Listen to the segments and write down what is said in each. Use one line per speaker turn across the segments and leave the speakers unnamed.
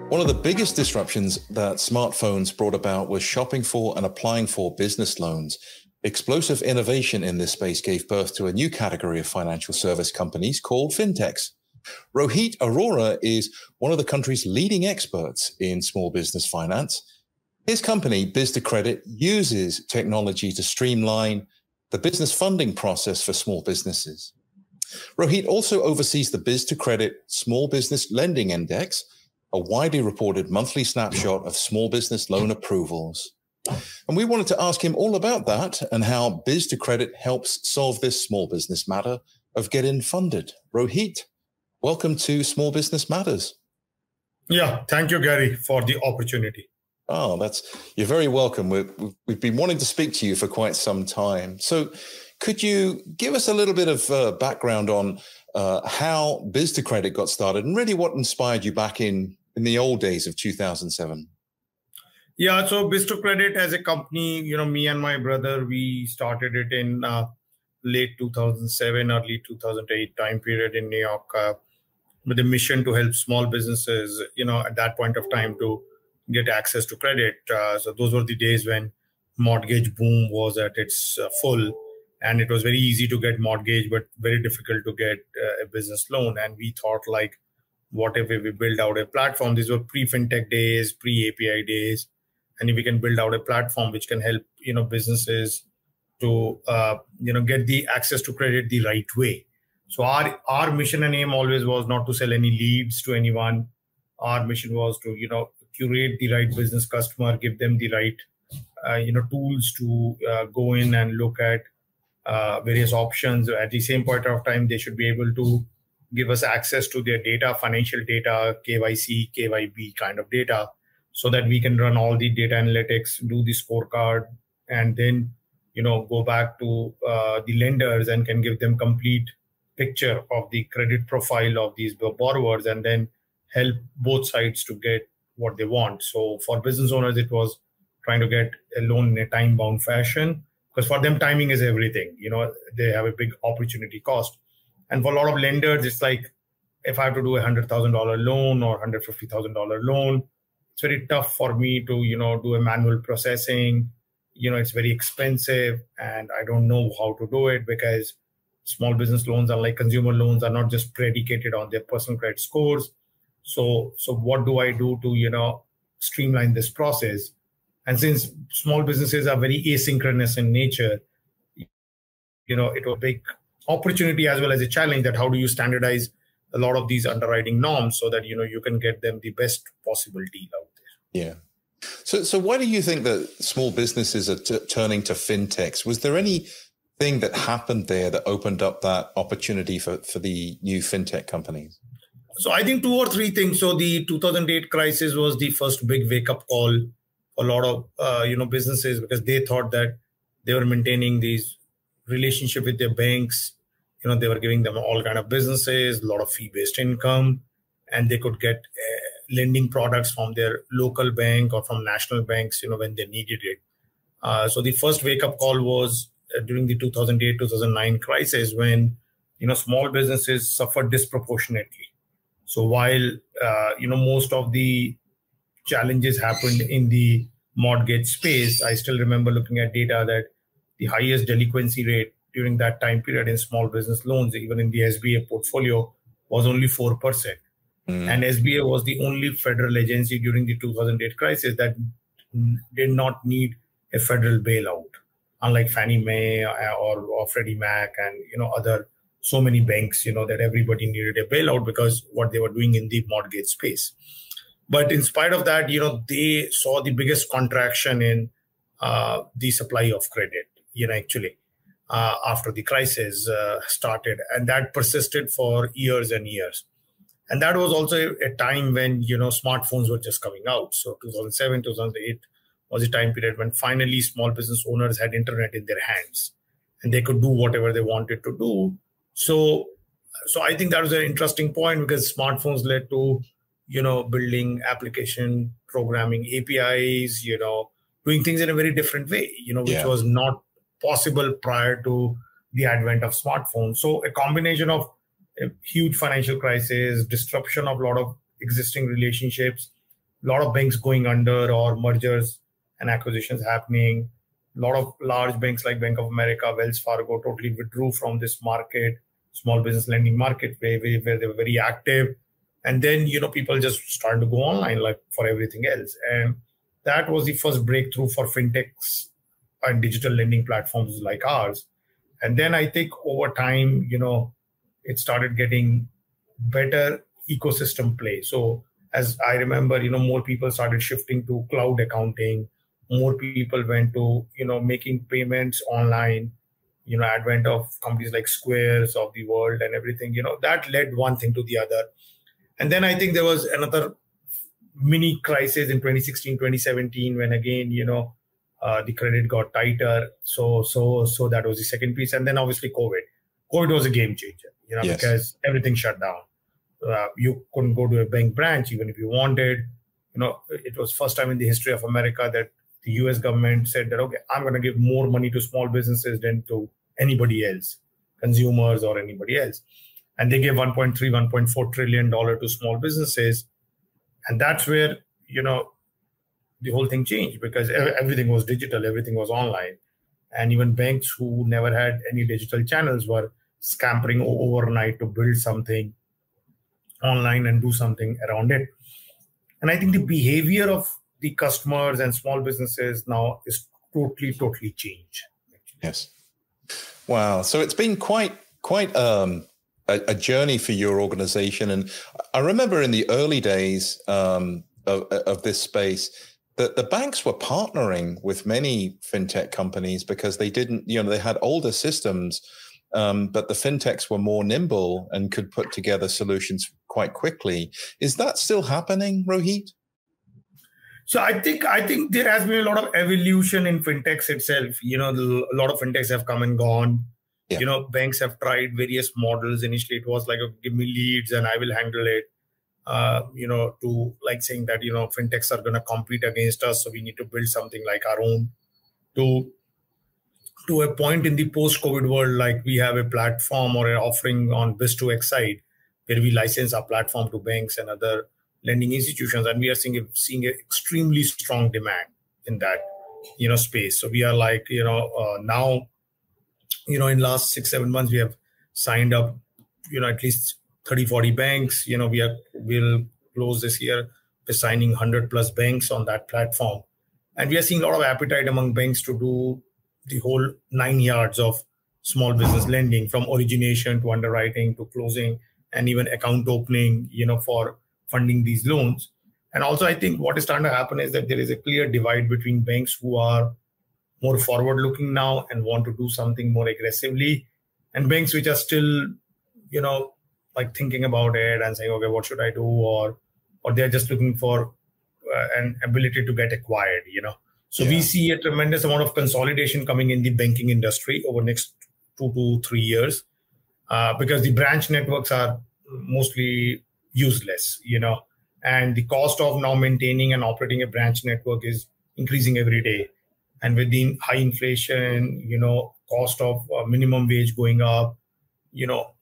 One of the biggest disruptions that smartphones brought about was shopping for and applying for business loans. Explosive innovation in this space gave birth to a new category of financial service companies called Fintechs. Rohit Arora is one of the country's leading experts in small business finance. His company, Biz2Credit, uses technology to streamline the business funding process for small businesses. Rohit also oversees the Biz2Credit Small Business Lending Index, a widely reported monthly snapshot of small business loan approvals. And we wanted to ask him all about that and how Biz2Credit helps solve this small business matter of getting funded. Rohit, welcome to Small Business Matters.
Yeah, thank you, Gary, for the opportunity.
Oh, you're very welcome. We've been wanting to speak to you for quite some time. So could you give us a little bit of background on how Biz2Credit got started and really what inspired you back in the old days of 2007?
Yeah, so Biz2Credit as a company, me and my brother, we started it in late 2007, early 2008 time period in New York with a mission to help small businesses, at that point of time to get access to credit. So those were the days when mortgage boom was at its full. And it was very easy to get mortgage, but very difficult to get a business loan. And we thought, like, what if we build out a platform? These were pre-fintech days, pre-API days. And if we can build out a platform which can help, businesses to, get the access to credit the right way. So our mission and aim always was not to sell any leads to anyone. Our mission was to, curate the right business customer, give them the right, tools to go in and look at various options. At the same point of time, they should be able to give us access to their data, financial data, KYC, KYB kind of data, so that we can run all the data analytics, do the scorecard, and then, go back to the lenders and can give them complete picture of the credit profile of these borrowers and then help both sides to get what they want. So for business owners, it was trying to get a loan in a time-bound fashion, because for them, timing is everything. They have a big opportunity cost. And for a lot of lenders, it's like, if I have to do a $100,000 loan or $150,000 loan, it's very tough for me to, do a manual processing. It's very expensive and I don't know how to do it, because small business loans, unlike consumer loans, are not just predicated on their personal credit scores. So what do I do to, streamline this process? And since small businesses are very asynchronous in nature, it was a big opportunity as well as a challenge, that how do you standardize a lot of these underwriting norms so that, you can get them the best possible deal out there.
Yeah. So why do you think that small businesses are turning to fintechs? Was there anything that happened there that opened up that opportunity for the new fintech companies?
So I think two or three things. So the 2008 crisis was the first big wake-up call for a lot of businesses, because they thought that they were maintaining these relationship with their banks. They were giving them all kind of businesses, a lot of fee-based income, and they could get lending products from their local bank or from national banks, when they needed it. So the first wake-up call was during the 2008-2009 crisis, when, small businesses suffered disproportionately. So while, most of the challenges happened in the mortgage space, I still remember looking at data that the highest delinquency rate during that time period in small business loans, even in the SBA portfolio, was only 4%. And SBA was the only federal agency during the 2008 crisis that did not need a federal bailout, unlike Fannie Mae or Freddie Mac and, other so many banks, that everybody needed a bailout because what they were doing in the mortgage space. But in spite of that, they saw the biggest contraction in the supply of credit, after the crisis started. And that persisted for years and years. And that was also a time when, smartphones were just coming out. So 2007, 2008 was a time period when finally small business owners had internet in their hands and they could do whatever they wanted to do. So I think that was an interesting point, because smartphones led to, building application programming APIs, doing things in a very different way, which was not possible prior to the advent of smartphones. So a combination of a huge financial crisis, disruption of a lot of existing relationships, lot of banks going under or mergers and acquisitions happening. A lot of large banks like Bank of America, Wells Fargo totally withdrew from this market, small business lending market, where they were very active. And then, people just started to go online like for everything else. And that was the first breakthrough for fintechs and digital lending platforms like ours. And then I think over time, it started getting better ecosystem play. So as I remember, more people started shifting to cloud accounting. More people went to, making payments online, advent of companies like Squares of the world and everything, that led one thing to the other. And then I think there was another mini crisis in 2016, 2017, when again, the credit got tighter. So that was the second piece. And then obviously COVID was a game changer, yes. Because everything shut down. You couldn't go to a bank branch even if you wanted. It was first time in the history of America that the US government said that, okay, I'm going to give more money to small businesses than to anybody else, consumers or anybody else. And they gave $1.3, $1.4 trillion to small businesses. And that's where, the whole thing changed, because everything was digital, everything was online. And even banks who never had any digital channels were scampering overnight to build something online and do something around it. And I think the behavior of the customers and small businesses now is totally changed.
Yes. Wow. So it's been quite a journey for your organization. And I remember in the early days of this space, that the banks were partnering with many fintech companies because they didn't, they had older systems, but the fintechs were more nimble and could put together solutions quite quickly. Is that still happening, Rohit?
So I think there has been a lot of evolution in fintechs itself. A lot of fintechs have come and gone. Yeah. Banks have tried various models. Initially, it was like, give me leads and I will handle it. To like saying that, fintechs are going to compete against us. So we need to build something like our own to a point in the post-COVID world, like we have a platform or an offering on Biz2X side where we license our platform to banks and other lending institutions. And we are seeing an extremely strong demand in that, space. So we are like, now, in last 6-7 months, we have signed up, at least 30-40 banks. We'll close this year by signing 100+ banks on that platform. And we are seeing a lot of appetite among banks to do the whole 9 yards of small business lending, from origination to underwriting to closing and even account opening, for funding these loans. And also, I think what is starting to happen is that there is a clear divide between banks who are more forward-looking now and want to do something more aggressively, and banks which are still, like thinking about it and saying, okay, what should I do? Or they're just looking for an ability to get acquired, So we see a tremendous amount of consolidation coming in the banking industry over the next 2 to 3 years, because the branch networks are mostly useless, and the cost of now maintaining and operating a branch network is increasing every day. And with the high inflation, cost of minimum wage going up,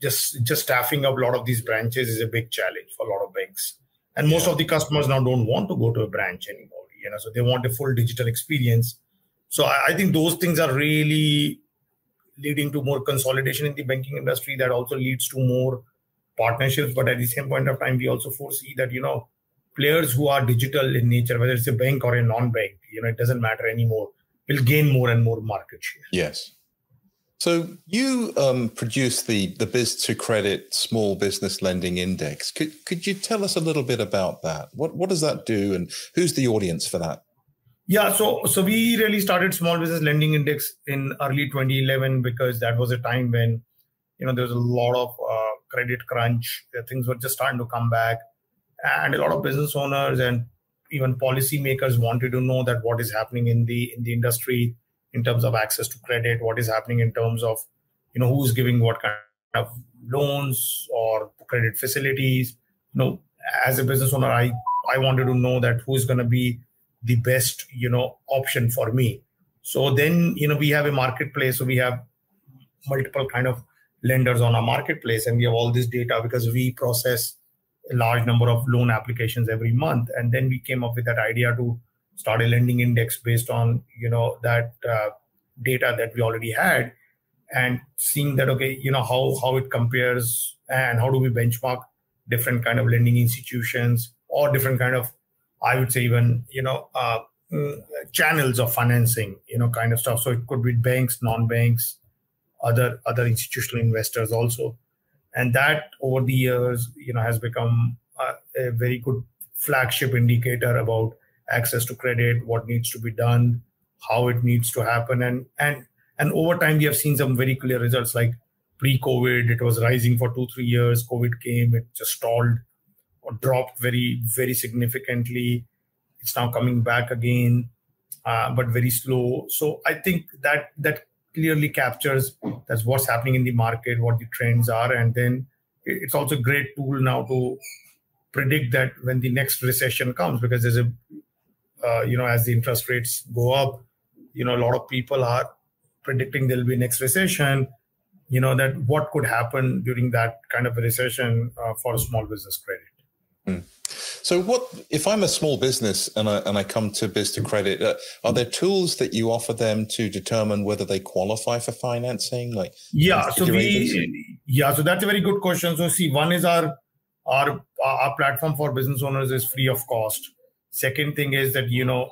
just staffing up a lot of these branches is a big challenge for a lot of banks. And most of the customers now don't want to go to a branch anymore, so they want a full digital experience. So I think those things are really leading to more consolidation in the banking industry. That also leads to more partnerships. But at the same point of time, we also foresee that, players who are digital in nature, whether it's a bank or a non-bank, it doesn't matter anymore, will gain more and more market share.
Yes. So you produced the Biz2Credit Small Business Lending Index. Could you tell us a little bit about that? What does that do, and who's the audience for that?
Yeah, so we really started Small Business Lending Index in early 2011, because that was a time when there was a lot of credit crunch. Things were just starting to come back, and a lot of business owners and even policymakers wanted to know that what is happening in the industry in terms of access to credit, what is happening in terms of, who's giving what kind of loans or credit facilities. As a business owner, I wanted to know that who's going to be the best, option for me. So then, we have a marketplace. So we have multiple kind of lenders on our marketplace, and we have all this data because we process a large number of loan applications every month. And then we came up with that idea to start a lending index based on, that data that we already had, and seeing that, okay, how it compares and how do we benchmark different kind of lending institutions or different kind of, I would say even, channels of financing, kind of stuff. So it could be banks, non-banks, other institutional investors also. And that over the years, has become a very good flagship indicator about access to credit, what needs to be done, how it needs to happen. And over time, we have seen some very clear results. Like pre-COVID, it was rising for 2-3 years. COVID came, it just stalled or dropped very, very significantly. It's now coming back again, but very slow. So I think that clearly captures that's what's happening in the market, what the trends are. And then it's also a great tool now to predict that when the next recession comes, because there's as the interest rates go up, a lot of people are predicting there'll be next recession, that what could happen during that kind of a recession for a small business credit.
So what if I'm a small business and I come to Biz2Credit? Are there tools that you offer them to determine whether they qualify for financing?
So that's a very good question. So see, one is our platform for business owners is free of cost. Second thing is that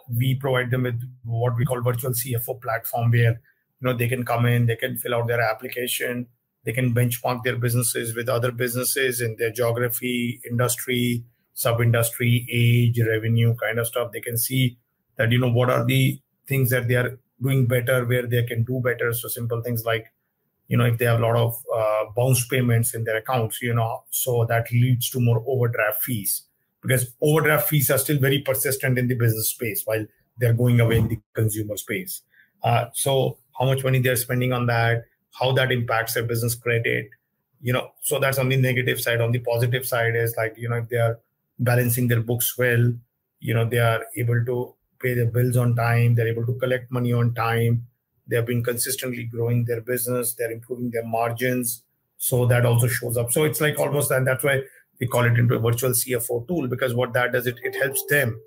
we provide them with what we call virtual CFO platform, where they can come in, they can fill out their application, they can benchmark their businesses with other businesses in their geography, industry, sub-industry, age, revenue kind of stuff. They can see that, what are the things that they are doing better, where they can do better. So simple things like, if they have a lot of bounce payments in their accounts, so that leads to more overdraft fees, because overdraft fees are still very persistent in the business space while they're going away in the consumer space. So how much money they're spending on that, how that impacts their business credit, so that's on the negative side. On the positive side is like, if they are balancing their books well, they are able to pay their bills on time, they're able to collect money on time, they have been consistently growing their business, they're improving their margins. So that also shows up. So it's like almost, and that's why we call it into a virtual CFO tool, because what that does, it helps them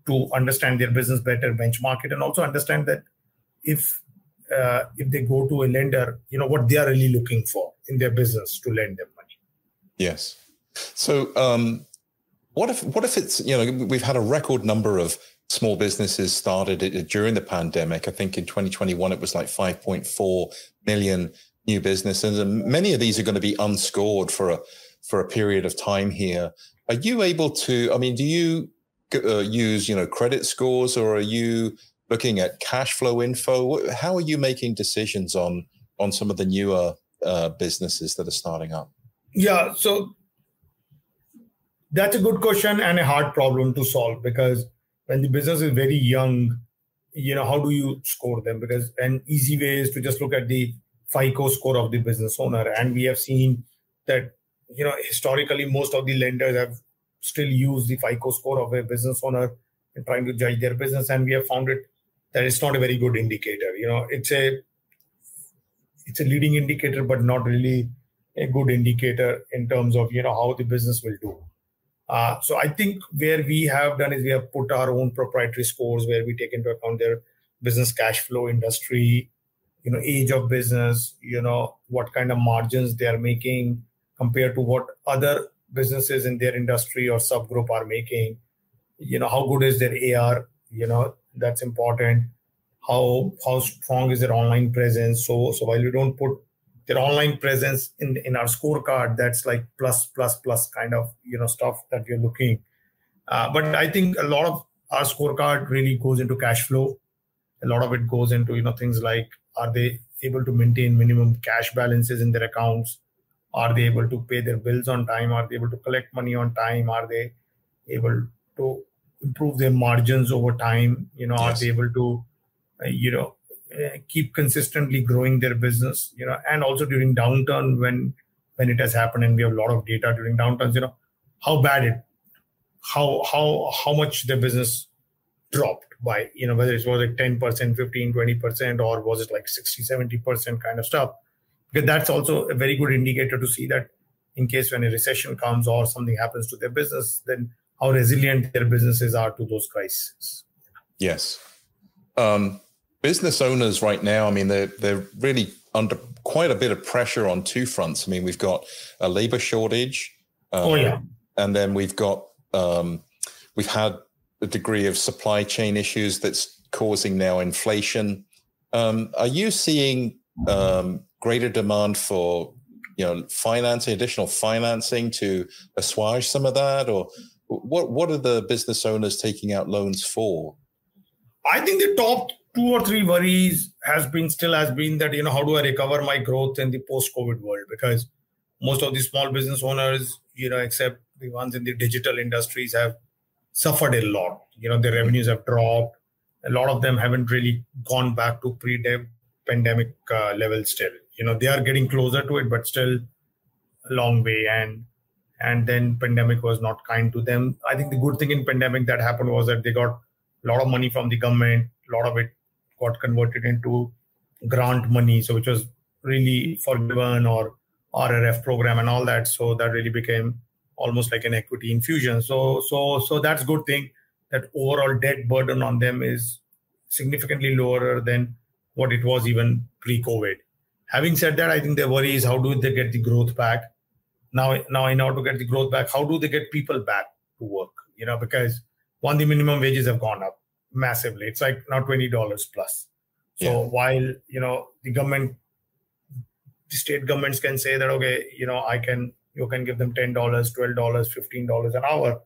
to understand their business better, benchmark it, and also understand that if they go to a lender, what they are really looking for in their business to lend them money.
Yes. So what if it's, we've had a record number of small businesses started during the pandemic. I think in 2021, it was like 5.4 million new businesses. And many of these are going to be unscored for a period of time here. Are you able to, do you use, credit scores, or are you looking at cash flow info? How are you making decisions on some of the newer businesses that are starting up?
Yeah, so that's a good question and a hard problem to solve, because when the business is very young, how do you score them? Because an easy way is to just look at the FICO score of the business owner. And we have seen that, historically, most of the lenders have still used the FICO score of a business owner in trying to judge their business. And we have found that it's not a very good indicator. It's a leading indicator, but not really a good indicator in terms of, how the business will do. So I think where we have done is we have put our own proprietary scores where we take into account their business cash flow, industry, age of business, what kind of margins they are making compared to what other businesses in their industry or subgroup are making, how good is their AR, that's important. How strong is their online presence? So while we don't put their online presence in our scorecard, that's like plus kind of stuff that we're looking. But I think a lot of our scorecard really goes into cash flow. A lot of it goes into things like, are they able to maintain minimum cash balances in their accounts? Are they able to pay their bills on time? Are they able to collect money on time? Are they able to improve their margins over time? Yes. Are they able to keep consistently growing their business, and also during downturn when it has happened, and we have a lot of data during downturns, how much the business dropped by, whether it was like 10%, 15, 20%, or was it like 60, 70% kind of stuff. Because that's also a very good indicator to see that in case when a recession comes or something happens to their business, then how resilient their businesses are to those crises.
Yes. Business owners right now, I mean, they're really under quite a bit of pressure on two fronts. I mean, we've got a labor shortage. And then we've got, we've had a degree of supply chain issues that's causing now inflation. Are you seeing greater demand for, additional financing to assuage some of that? Or what are the business owners taking out loans for?
I think the top 2 or 3 worries has been that, how do I recover my growth in the post-COVID world? Because most of the small business owners, except the ones in the digital industries, have suffered a lot. Their revenues have dropped. A lot of them haven't really gone back to pre-pandemic levels still. They are getting closer to it, but still a long way. And then pandemic was not kind to them. I think the good thing in pandemic that happened was that they got a lot of money from the government. A lot of it got converted into grant money, so which was really forgiven, or RRF program and all that. So that really became almost like an equity infusion. So that's a good thing, that overall debt burden on them is significantly lower than what it was even pre-COVID. Having said that, I think the worry is how do they get the growth back? Now in order to get the growth back, how do they get people back to work? Because the minimum wages have gone up massively. It's like now $20 plus. So while, the state governments can say that, okay, you can give them $10, $12, $15 an hour.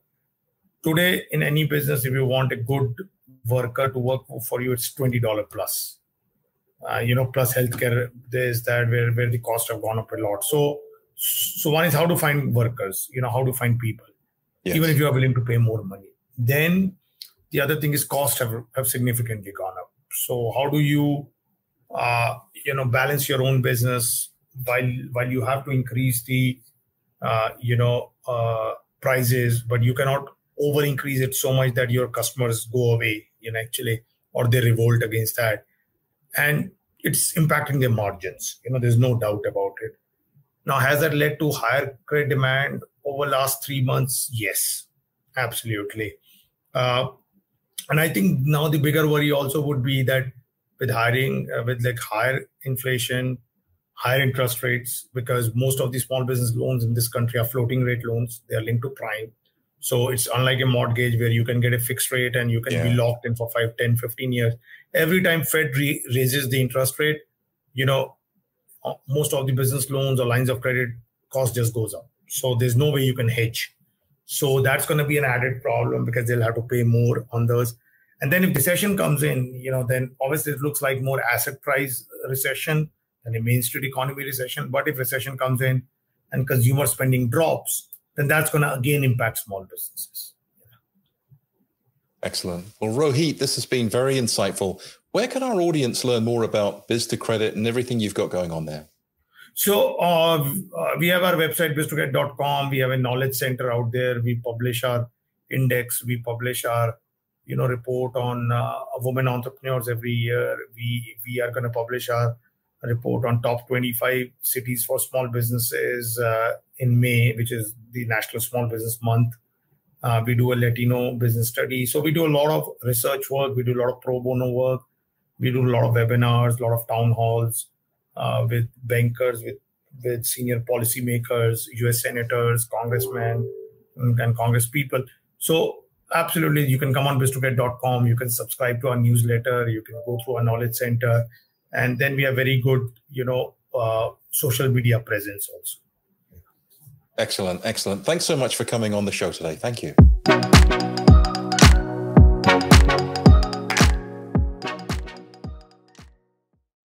Today, in any business, if you want a good worker to work for you, it's $20 plus. Plus healthcare, there's that where the costs have gone up a lot. So one is how to find workers, how to find people, even if you are willing to pay more money. Then the other thing is costs have significantly gone up. So how do you, balance your own business while you have to increase the, prices, but you cannot over increase it so much that your customers go away, or they revolt against that. And it's impacting their margins. There's no doubt about it. Now, has that led to higher credit demand over the last 3 months? Yes, absolutely. And I think now the bigger worry also would be that with higher inflation, higher interest rates, because most of the small business loans in this country are floating rate loans. They are linked to prime. So it's unlike a mortgage where you can get a fixed rate and you can be locked in for 5, 10, 15 years. Every time Fed raises the interest rate, most of the business loans or lines of credit cost just goes up. So there's no way you can hedge. So that's going to be an added problem because they'll have to pay more on those. And then if recession comes in, then obviously it looks like more asset price recession than a Main Street economy recession. But if recession comes in and consumer spending drops, then that's going to again impact small businesses.
Excellent. Well, Rohit, this has been very insightful. Where can our audience learn more about Biz2Credit and everything you've got going on there?
So we have our website, Biz2Credit.com. We have a knowledge center out there. We publish our index. We publish our report on women entrepreneurs every year. We are going to publish our report on top 25 cities for small businesses in May, which is the National Small Business Month. We do a Latino business study. So we do a lot of research work. We do a lot of pro bono work. We do a lot of webinars, a lot of town halls with bankers, with senior policymakers, US senators, congressmen, and congress people. So absolutely, you can come on Biz2Credit.com. You can subscribe to our newsletter. You can go through our knowledge center. And then we have very good, social media presence also.
Excellent. Excellent. Thanks so much for coming on the show today. Thank you.